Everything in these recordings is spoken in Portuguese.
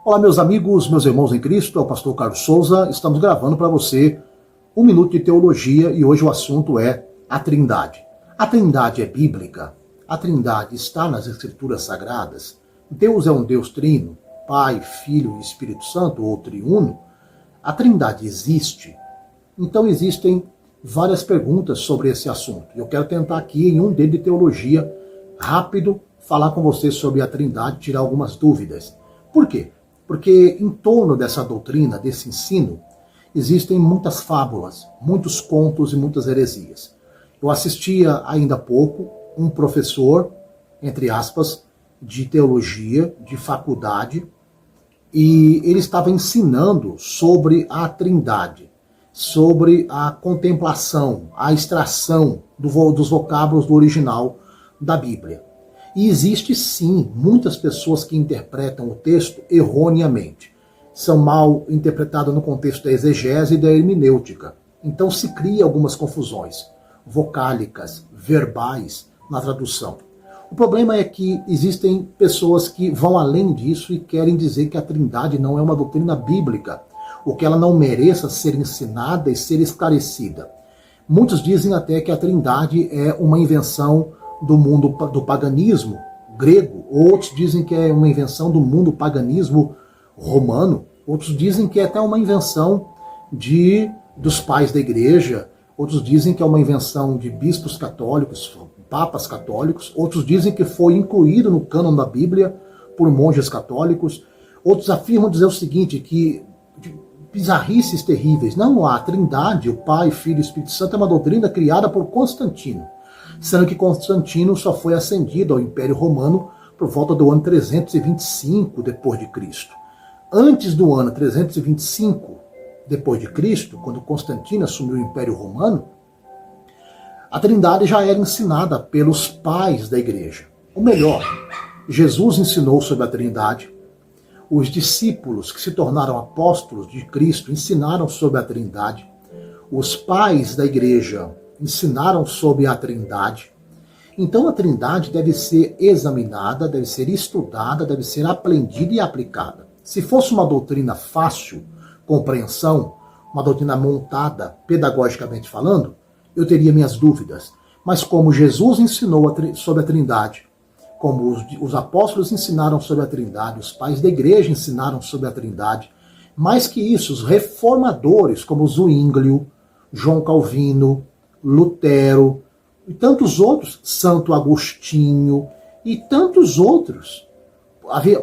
Olá, meus amigos, meus irmãos em Cristo, é o pastor Carlos Souza. Estamos gravando para você um minuto de teologia e hoje o assunto é a Trindade. A Trindade é bíblica? A Trindade está nas Escrituras Sagradas? Deus é um Deus trino, Pai, Filho e Espírito Santo, ou triuno? A Trindade existe? Então existem várias perguntas sobre esse assunto. Eu quero tentar aqui, em um deles de teologia, rápido, falar com você sobre a Trindade, tirar algumas dúvidas. Por quê? Porque em torno dessa doutrina, desse ensino, existem muitas fábulas, muitos contos e muitas heresias. Eu assistia ainda há pouco um professor, entre aspas, de teologia, de faculdade, e ele estava ensinando sobre a Trindade, sobre a contemplação, a extração dos vocábulos do original da Bíblia. E existe sim muitas pessoas que interpretam o texto erroneamente. São mal interpretadas no contexto da exegese e da hermenêutica. Então se cria algumas confusões vocálicas, verbais na tradução. O problema é que existem pessoas que vão além disso e querem dizer que a Trindade não é uma doutrina bíblica, ou que ela não mereça ser ensinada e ser esclarecida. Muitos dizem até que a Trindade é uma invenção do mundo do paganismo grego, outros dizem que é uma invenção do mundo paganismo romano, outros dizem que é até uma invenção dos pais da igreja, outros dizem que é uma invenção de bispos católicos, papas católicos, outros dizem que foi incluído no cânon da Bíblia por monges católicos, outros afirmam dizer o seguinte, que bizarrices terríveis. Não, a Trindade, o Pai, Filho e Espírito Santo é uma doutrina criada por Constantino, sendo que Constantino só foi ascendido ao Império Romano por volta do ano 325 depois de Cristo. Antes do ano 325 depois de Cristo, quando Constantino assumiu o Império Romano, a Trindade já era ensinada pelos pais da igreja. Ou melhor, Jesus ensinou sobre a Trindade, os discípulos que se tornaram apóstolos de Cristo ensinaram sobre a Trindade, os pais da igreja ensinaram sobre a Trindade. Então a Trindade deve ser examinada, deve ser estudada, deve ser aprendida e aplicada. Se fosse uma doutrina fácil, compreensão, uma doutrina montada, pedagogicamente falando, eu teria minhas dúvidas. Mas como Jesus ensinou sobre a Trindade, como os apóstolos ensinaram sobre a Trindade, os pais da igreja ensinaram sobre a Trindade, mais que isso, os reformadores, como Zwinglio, João Calvino, Lutero e tantos outros, Santo Agostinho e tantos outros,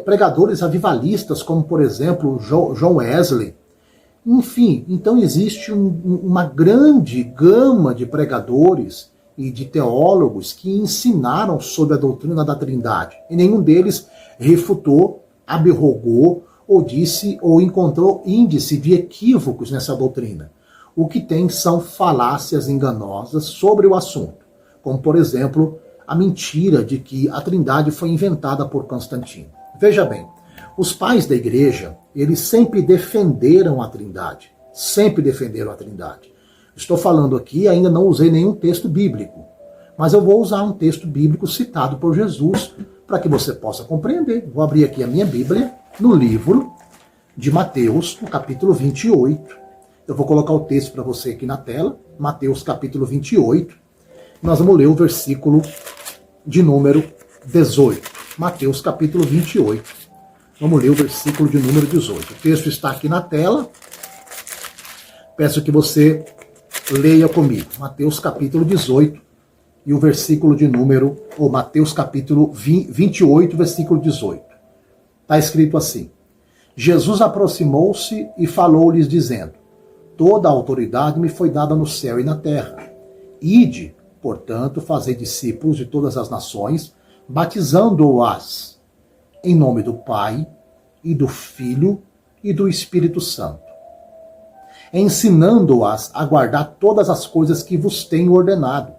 pregadores avivalistas, como por exemplo John Wesley. Enfim, então existe uma grande gama de pregadores e de teólogos que ensinaram sobre a doutrina da Trindade. E nenhum deles refutou, abrogou ou disse ou encontrou índice de equívocos nessa doutrina. O que tem são falácias enganosas sobre o assunto, como por exemplo a mentira de que a Trindade foi inventada por Constantino. Veja bem, os pais da igreja, eles sempre defenderam a Trindade, sempre defenderam a Trindade. Estou falando aqui, ainda não usei nenhum texto bíblico, mas eu vou usar um texto bíblico citado por Jesus para que você possa compreender. Vou abrir aqui a minha Bíblia no livro de Mateus, no capítulo 28. Eu vou colocar o texto para você aqui na tela, Mateus capítulo 28. Nós vamos ler o versículo de número 18. Mateus capítulo 28. Vamos ler o versículo de número 18. O texto está aqui na tela. Peço que você leia comigo. Mateus capítulo 18 e o versículo de número, ou Mateus capítulo 28, versículo 18. Está escrito assim: Jesus aproximou-se e falou-lhes dizendo: toda a autoridade me foi dada no céu e na terra. Ide, portanto, fazei discípulos de todas as nações, batizando-as em nome do Pai, e do Filho, e do Espírito Santo, ensinando-as a guardar todas as coisas que vos tenho ordenado.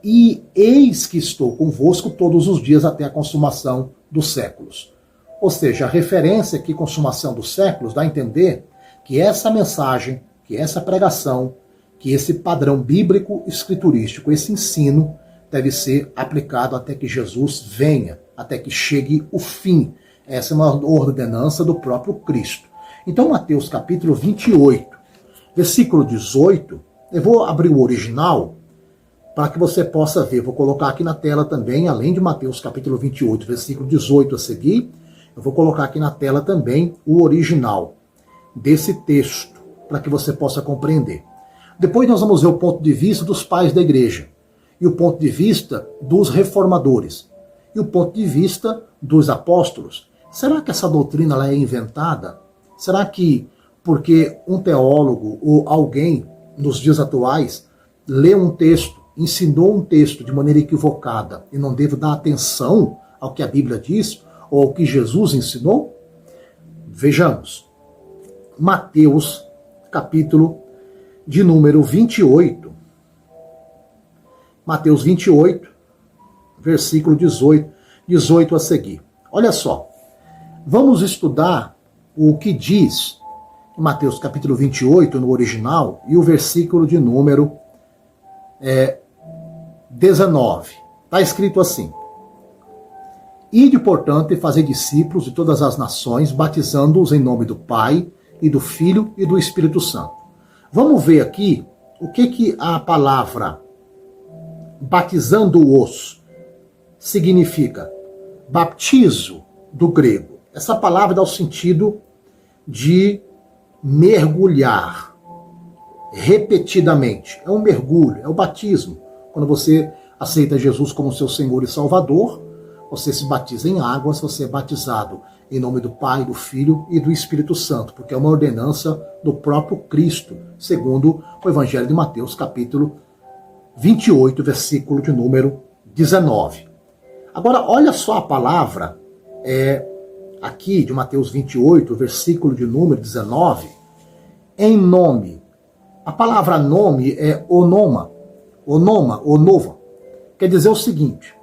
E eis que estou convosco todos os dias até a consumação dos séculos. Ou seja, a referência aqui, consumação dos séculos, dá a entender que essa mensagem, que essa pregação, que esse padrão bíblico escriturístico, esse ensino, deve ser aplicado até que Jesus venha, até que chegue o fim. Essa é uma ordenança do próprio Cristo. Então, Mateus capítulo 28, versículo 18, eu vou abrir o original para que você possa ver. Vou colocar aqui na tela também, além de Mateus capítulo 28, versículo 18 a seguir, eu vou colocar aqui na tela também o original desse texto, para que você possa compreender. Depois nós vamos ver o ponto de vista dos pais da igreja, e o ponto de vista dos reformadores, e o ponto de vista dos apóstolos. Será que essa doutrina ela é inventada? Será que porque um teólogo ou alguém nos dias atuais leu um texto, ensinou um texto de maneira equivocada e não devo dar atenção ao que a Bíblia diz ou ao que Jesus ensinou? Vejamos. Mateus, capítulo de número 28. Mateus 28, versículo 18 a seguir. Olha só. Vamos estudar o que diz em Mateus capítulo 28, no original, e o versículo de número 19. Está escrito assim: Ide, portanto, e fazei discípulos de todas as nações, batizando-os em nome do Pai, e do Filho, e do Espírito Santo. Vamos ver aqui o que a palavra batizando-os significa. Baptizo, do grego. Essa palavra dá o sentido de mergulhar repetidamente. É um mergulho, é o batismo. Quando você aceita Jesus como seu Senhor e Salvador, você se batiza em águas, você é batizado em nome do Pai, do Filho e do Espírito Santo, porque é uma ordenança do próprio Cristo, segundo o Evangelho de Mateus, capítulo 28, versículo de número 19. Agora, olha só a palavra aqui de Mateus 28, versículo de número 19, em nome. A palavra nome é onoma, onova. Quer dizer o seguinte,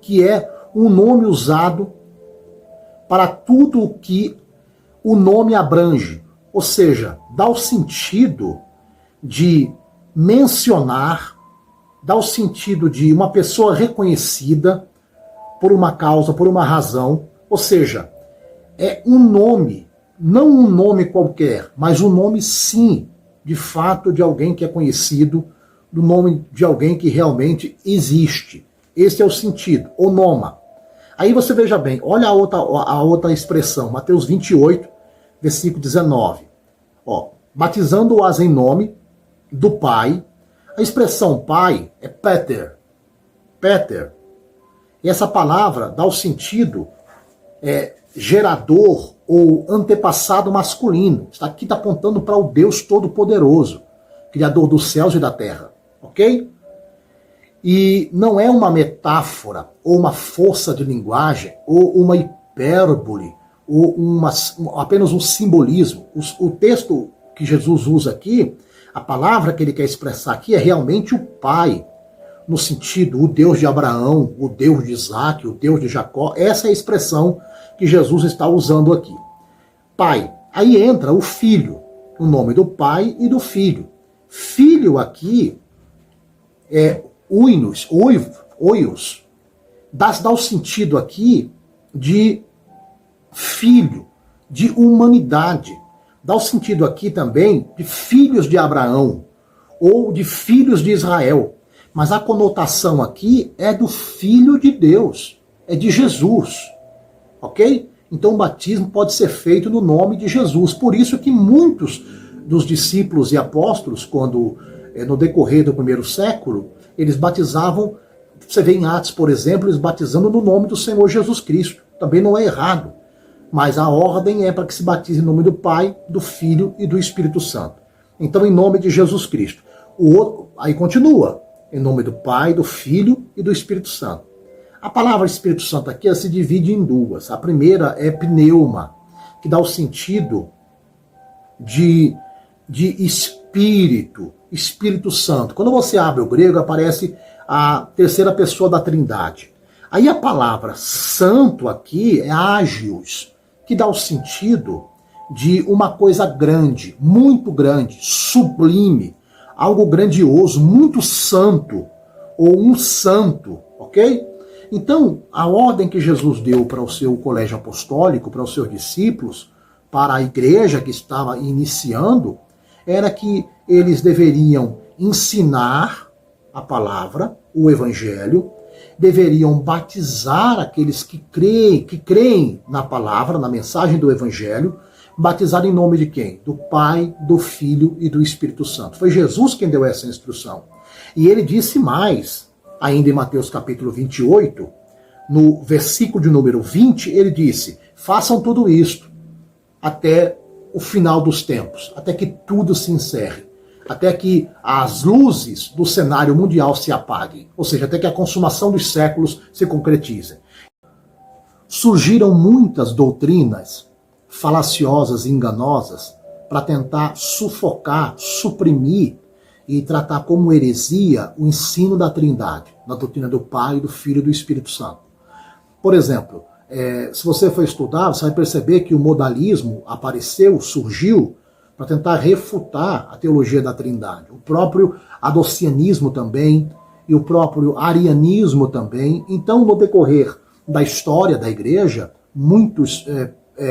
que é um nome usado para tudo o que o nome abrange, ou seja, dá o sentido de mencionar, dá o sentido de uma pessoa reconhecida por uma causa, por uma razão, ou seja, é um nome, não um nome qualquer, mas um nome sim, de fato, de alguém que é conhecido, do nome de alguém que realmente existe. Esse é o sentido, onoma. Aí você veja bem, olha a outra expressão, Mateus 28, versículo 19. Batizando-as em nome do Pai. A expressão Pai é Peter. E essa palavra dá o sentido gerador ou antepassado masculino. Aqui está apontando para o Deus Todo-Poderoso, Criador dos céus e da terra. Ok? E não é uma metáfora, ou uma força de linguagem, ou uma hipérbole, ou apenas um simbolismo. O texto que Jesus usa aqui, a palavra que ele quer expressar aqui é realmente o Pai, no sentido, o Deus de Abraão, o Deus de Isaac, o Deus de Jacó. Essa é a expressão que Jesus está usando aqui. Pai. Aí entra o Filho, o nome do Pai e do Filho. Filho aqui é oios, dá o sentido aqui de filho, de humanidade. Dá o sentido aqui também de filhos de Abraão, ou de filhos de Israel. Mas a conotação aqui é do Filho de Deus, é de Jesus. Ok? Então o batismo pode ser feito no nome de Jesus. Por isso que muitos dos discípulos e apóstolos, quando no decorrer do primeiro século, eles batizavam, você vê em Atos, por exemplo, eles batizando no nome do Senhor Jesus Cristo. Também não é errado. Mas a ordem é para que se batize em nome do Pai, do Filho e do Espírito Santo. Então, em nome de Jesus Cristo. Aí continua. Em nome do Pai, do Filho e do Espírito Santo. A palavra Espírito Santo aqui se divide em duas. A primeira é pneuma, que dá o sentido de espírito, Espírito Santo. Quando você abre o grego, aparece a terceira pessoa da Trindade. Aí a palavra santo aqui é ágios, que dá o sentido de uma coisa grande, muito grande, sublime, algo grandioso, muito santo, ou um santo, ok? Então, a ordem que Jesus deu para o seu colégio apostólico, para os seus discípulos, para a igreja que estava iniciando, era que eles deveriam ensinar a palavra, o evangelho, deveriam batizar aqueles que creem na palavra, na mensagem do evangelho, batizar em nome de quem? Do Pai, do Filho e do Espírito Santo. Foi Jesus quem deu essa instrução. E ele disse mais, ainda em Mateus capítulo 28, no versículo de número 20, ele disse: façam tudo isto até o final dos tempos, até que tudo se encerre, até que as luzes do cenário mundial se apaguem, ou seja, até que a consumação dos séculos se concretize. Surgiram muitas doutrinas falaciosas e enganosas para tentar sufocar, suprimir e tratar como heresia o ensino da Trindade, da doutrina do Pai, do Filho e do Espírito Santo. Por exemplo, se você for estudar, você vai perceber que o modalismo apareceu, surgiu, para tentar refutar a teologia da Trindade. O próprio adocianismo também, e o próprio arianismo também. Então, no decorrer da história da igreja, muitos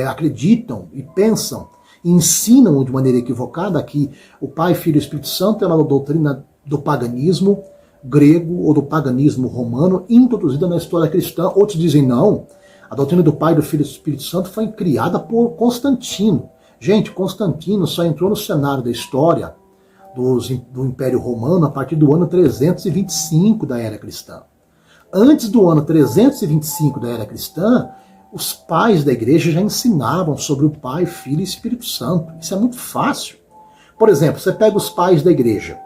acreditam e pensam, e ensinam de maneira equivocada que o Pai, Filho e Espírito Santo é uma doutrina do paganismo grego ou do paganismo romano, introduzida na história cristã. Outros dizem não, a doutrina do Pai, do Filho e do Espírito Santo foi criada por Constantino. Gente, Constantino só entrou no cenário da história do Império Romano a partir do ano 325 da era cristã. Antes do ano 325 da era cristã, os pais da igreja já ensinavam sobre o Pai, Filho e Espírito Santo. Isso é muito fácil. Por exemplo, você pega os pais da igreja,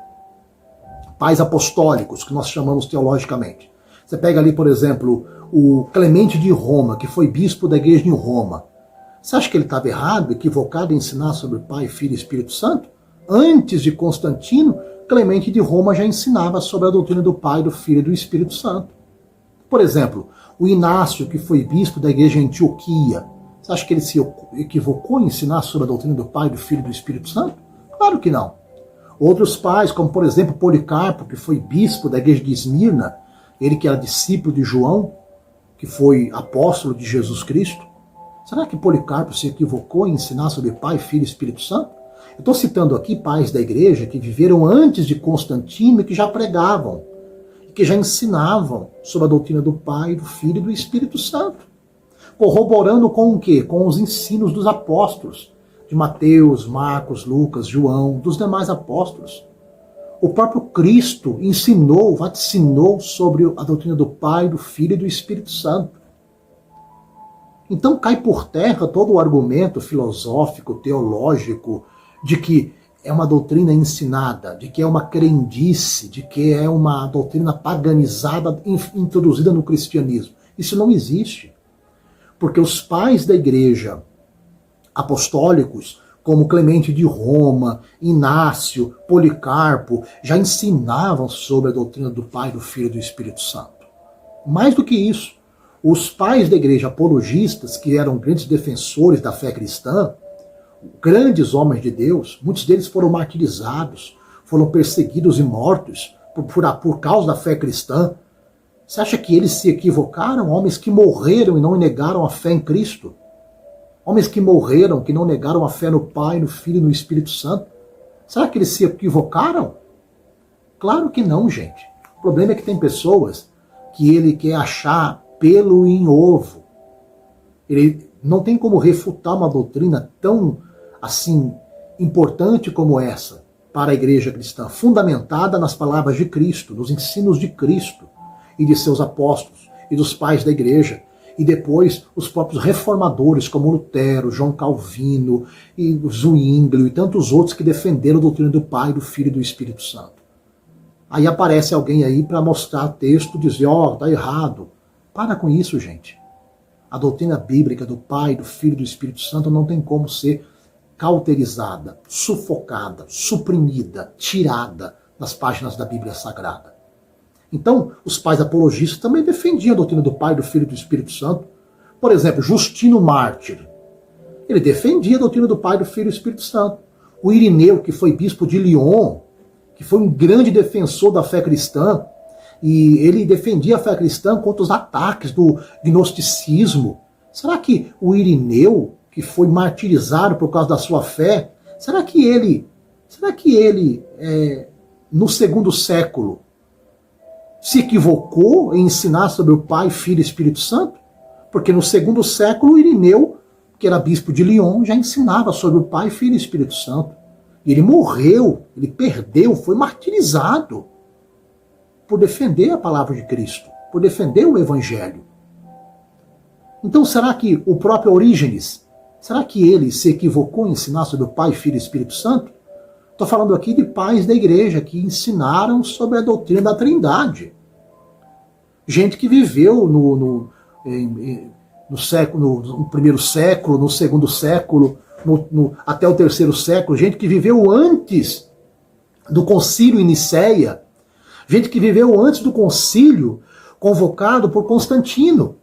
pais apostólicos, que nós chamamos teologicamente. Você pega ali, por exemplo, o Clemente de Roma, que foi bispo da igreja em Roma. Você acha que ele estava errado, equivocado em ensinar sobre o Pai, Filho e Espírito Santo? Antes de Constantino, Clemente de Roma já ensinava sobre a doutrina do Pai, do Filho e do Espírito Santo. Por exemplo, o Inácio, que foi bispo da igreja em Antioquia, você acha que ele se equivocou em ensinar sobre a doutrina do Pai, do Filho e do Espírito Santo? Claro que não. Outros pais, como por exemplo Policarpo, que foi bispo da igreja de Esmirna, ele que era discípulo de João, que foi apóstolo de Jesus Cristo, será que Policarpo se equivocou em ensinar sobre Pai, Filho e Espírito Santo? Eu estou citando aqui pais da igreja que viveram antes de Constantino e que já pregavam, e que já ensinavam sobre a doutrina do Pai, do Filho e do Espírito Santo. Corroborando com o quê? Com os ensinos dos apóstolos, de Mateus, Marcos, Lucas, João, dos demais apóstolos. O próprio Cristo ensinou, vaticinou sobre a doutrina do Pai, do Filho e do Espírito Santo. Então cai por terra todo o argumento filosófico, teológico, de que é uma doutrina ensinada, de que é uma crendice, de que é uma doutrina paganizada introduzida no cristianismo. Isso não existe. Porque os pais da igreja apostólicos, como Clemente de Roma, Inácio, Policarpo, já ensinavam sobre a doutrina do Pai, do Filho e do Espírito Santo. Mais do que isso, os pais da igreja apologistas, que eram grandes defensores da fé cristã, grandes homens de Deus, muitos deles foram martirizados, foram perseguidos e mortos por causa da fé cristã. Você acha que eles se equivocaram? Homens que morreram e não negaram a fé em Cristo? Homens que morreram, que não negaram a fé no Pai, no Filho e no Espírito Santo? Será que eles se equivocaram? Claro que não, gente. O problema é que tem pessoas que ele quer achar pelo em ovo. Ele não tem como refutar uma doutrina tão, assim, importante como essa para a igreja cristã, fundamentada nas palavras de Cristo, nos ensinos de Cristo e de seus apóstolos e dos pais da igreja. E depois os próprios reformadores, como Lutero, João Calvino, e Zwinglio e tantos outros que defenderam a doutrina do Pai, do Filho e do Espírito Santo. Aí aparece alguém aí para mostrar texto, dizer, tá errado. Para com isso, gente. A doutrina bíblica do Pai, do Filho e do Espírito Santo não tem como ser cauterizada, sufocada, suprimida, tirada das páginas da Bíblia Sagrada. Então, os pais apologistas também defendiam a doutrina do Pai, do Filho e do Espírito Santo. Por exemplo, Justino Mártir. Ele defendia a doutrina do Pai, do Filho e do Espírito Santo. O Irineu, que foi bispo de Lyon, que foi um grande defensor da fé cristã, e ele defendia a fé cristã contra os ataques do gnosticismo. Será que o Irineu, que foi martirizado por causa da sua fé, será que ele no segundo século, se equivocou em ensinar sobre o Pai, Filho e Espírito Santo? Porque no segundo século, Irineu, que era bispo de Lyon, já ensinava sobre o Pai, Filho e Espírito Santo. E ele morreu, ele perdeu, foi martirizado por defender a palavra de Cristo, por defender o Evangelho. Então será que o próprio Orígenes, será que ele se equivocou em ensinar sobre o Pai, Filho e Espírito Santo? Estou falando aqui de pais da igreja que ensinaram sobre a doutrina da Trindade. Gente que viveu no primeiro século, no segundo século, até o terceiro século, gente que viveu antes do concílio em Nicéia, gente que viveu antes do concílio convocado por Constantino.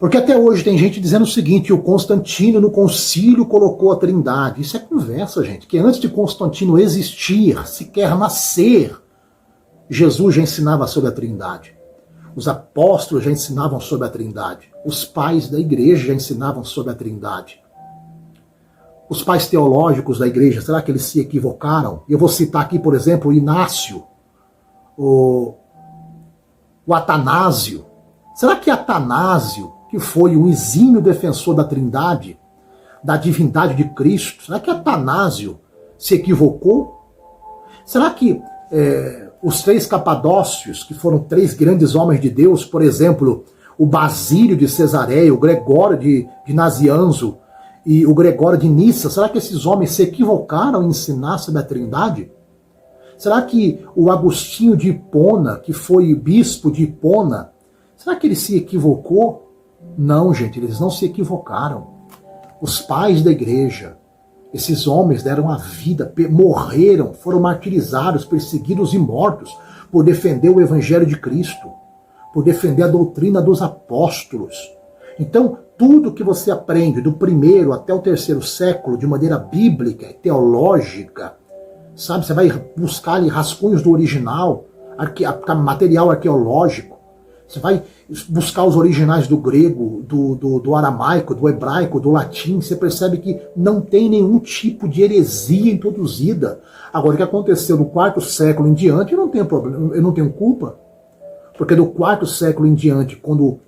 Porque até hoje tem gente dizendo o seguinte: o Constantino no concílio colocou a Trindade. Isso é conversa, gente, que antes de Constantino existir, sequer nascer, Jesus já ensinava sobre a Trindade. Os apóstolos já ensinavam sobre a Trindade. Os pais da igreja já ensinavam sobre a Trindade. Os pais teológicos da igreja, será que eles se equivocaram? Eu vou citar aqui, por exemplo, o Inácio, o Atanásio. Será que Atanásio, que foi um exímio defensor da Trindade, da divindade de Cristo, será que Atanásio se equivocou? Será que os três capadócios, que foram três grandes homens de Deus, por exemplo, o Basílio de Cesareia, o Gregório de Nazianzo e o Gregório de Nissa, será que esses homens se equivocaram em ensinar sobre a Trindade? Será que o Agostinho de Hipona, que foi bispo de Hipona, será que ele se equivocou? Não, gente, eles não se equivocaram. Os pais da igreja, esses homens deram a vida, morreram, foram martirizados, perseguidos e mortos por defender o Evangelho de Cristo, por defender a doutrina dos apóstolos. Então, tudo que você aprende do primeiro até o terceiro século, de maneira bíblica e teológica, sabe, você vai buscar ali rascunhos do original, material arqueológico, você vai buscar os originais do grego, do aramaico, do hebraico, do latim, você percebe que não tem nenhum tipo de heresia introduzida. Agora, o que aconteceu no quarto século em diante, eu não tenho problema, eu não tenho culpa, porque do quarto século em diante, quando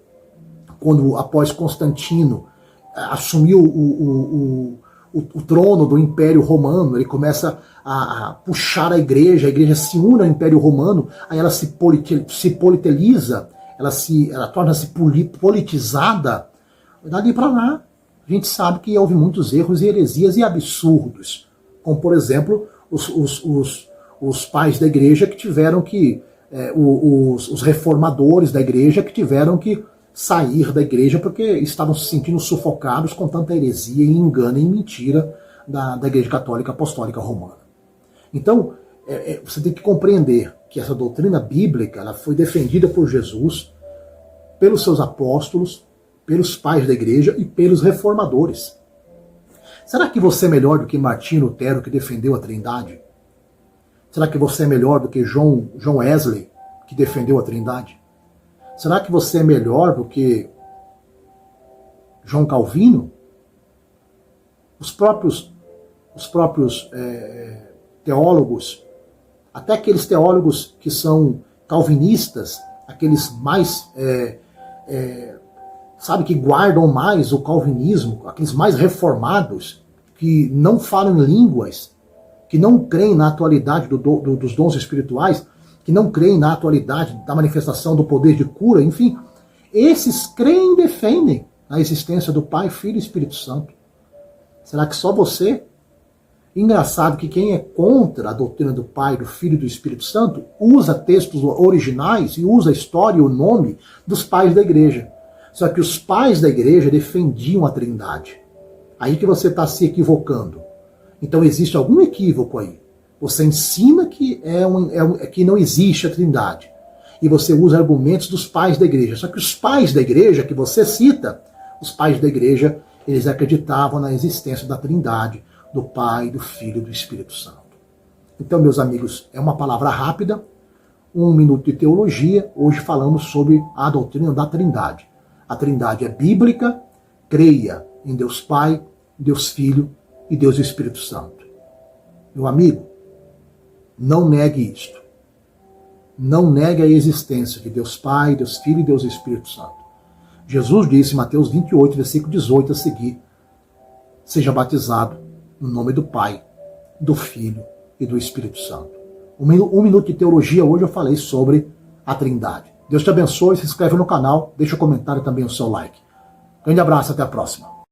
após Constantino assumiu o trono do Império Romano, ele começa a puxar a igreja se une ao Império Romano, aí ela se politeliza, ela torna-se politizada. Dali para lá, a gente sabe que houve muitos erros e heresias e absurdos, como por exemplo os pais da igreja que tiveram que, os reformadores da igreja que tiveram que sair da igreja porque estavam se sentindo sufocados com tanta heresia e engano e mentira da Igreja Católica Apostólica Romana. Então, você tem que compreender que essa doutrina bíblica ela foi defendida por Jesus, pelos seus apóstolos, pelos pais da igreja e pelos reformadores. Será que você é melhor do que Martinho Lutero, que defendeu a Trindade? Será que você é melhor do que John Wesley, que defendeu a Trindade? Será que você é melhor do que João Calvino? Os próprios teólogos, até aqueles teólogos que são calvinistas, aqueles mais, que guardam mais o calvinismo, aqueles mais reformados, que não falam em línguas, que não creem na atualidade dos dons espirituais, que não creem na atualidade da manifestação do poder de cura, enfim, esses creem e defendem a existência do Pai, Filho e Espírito Santo. Será que só você? Engraçado que quem é contra a doutrina do Pai, do Filho e do Espírito Santo usa textos originais e usa a história e o nome dos pais da igreja. Só que os pais da igreja defendiam a Trindade. Aí que você está se equivocando. Então existe algum equívoco aí. Você ensina que que não existe a Trindade. E você usa argumentos dos pais da igreja. Só que os pais da igreja que você cita, os pais da igreja, eles acreditavam na existência da Trindade, do Pai, do Filho e do Espírito Santo. Então, meus amigos, é uma palavra rápida. Um Minuto de Teologia. Hoje falamos sobre a doutrina da Trindade. A Trindade é bíblica, creia em Deus Pai, Deus Filho e Deus Espírito Santo. Meu amigo, não negue isto. Não negue a existência de Deus Pai, Deus Filho e Deus Espírito Santo. Jesus disse em Mateus 28, versículo 18 a seguir: seja batizado no nome do Pai, do Filho e do Espírito Santo. Um Minuto de Teologia, hoje eu falei sobre a Trindade. Deus te abençoe, se inscreve no canal, deixa um comentário e também o seu like. Grande abraço, até a próxima.